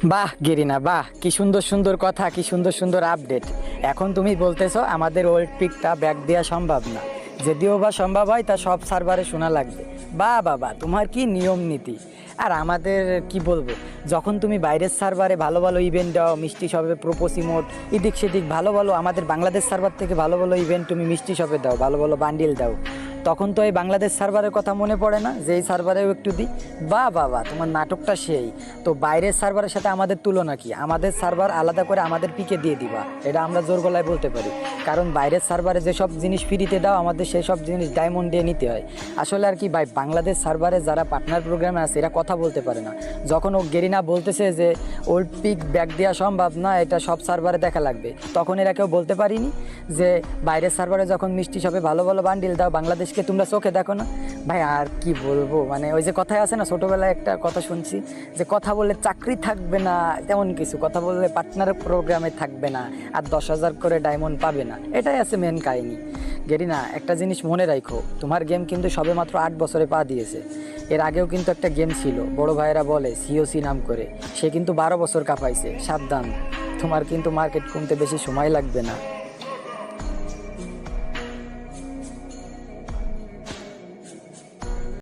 বাহ গেরিনা, বাহ, কি সুন্দর সুন্দর কথা, কি সুন্দর সুন্দর আপডেট। এখন তুমি বলতেছো আমাদের ওল্ড পিকটা ব্যাক দেওয়া সম্ভব না, যদিও বা সম্ভব হয় তা সব সার্ভারে শোনা লাগবে। বাহ বাবা, তোমার কি নিয়ম নীতি! আর আমাদের কি বলবো, যখন তুমি বাইরের সার্ভারে ভালো ভালো ইভেন্ট দাও, মিষ্টি শপে প্রোপোস ইমোট এদিক সেদিক ভালো ভালো, আমাদের বাংলাদেশ সার্ভার থেকে ভালো ভালো ইভেন্ট তুমি মিষ্টি শপে দাও, ভালো ভালো বান্ডিল দাও, তখন তো এই বাংলাদেশ সার্ভারের কথা মনে পড়ে না যে এই সার্ভারেও একটু দিই। বা বাবা, তোমার নাটকটা সেই। তো বাইরের সার্ভারের সাথে আমাদের তুলনা কি? আমাদের সার্ভার আলাদা করে আমাদের পিকে দিয়ে দিবা, এটা আমরা জোর গলায় বলতে পারি। কারণ বাইরের সার্ভারে যেসব জিনিস ফ্রিতে দাও, আমাদের সেই সব জিনিস ডায়মন্ড দিয়ে নিতে হয়। আসলে আর কি ভাই, বাংলাদেশ সার্ভারে যারা পার্টনার প্রোগ্রামে আছে এরা কথা বলতে পারে না। যখন ও গেরিনা বলতেছে যে ওল্ড পিক ব্যাক দেওয়া সম্ভব না, এটা সব সার্ভারে দেখা লাগবে, তখন এরা কেউ বলতে পারিনি যে বাইরের সার্ভারে যখন মিষ্টি শপে ভালো ভালো বান্ডিল দাও, বাংলাদেশকে তোমরা চোখে দেখো না। ভাই আর কি বলবো, মানে ওই যে কথায় আছে না, ছোটোবেলায় একটা কথা শুনছি যে কথা বললে চাকরি থাকবে না, তেমন কিছু, কথা বললে পার্টনার প্রোগ্রামে থাকবে না, আর 10,000 করে ডায়মন্ড পাবে না, এটাই আছে মেন কাহিনী। গেরিনা, একটা জিনিস মনে রাখো, তোমার গেম কিন্তু সবে মাত্র 8 বছরে পা দিয়েছে। এর আগেও কিন্তু একটা গেম ছিল, বড় ভাইয়েরা বলে সিওসি নাম করে, সে কিন্তু 12 বছর কাঁপাইছে। সাবধান, তোমার কিন্তু মার্কেট কমতে বেশি সময় লাগবে না।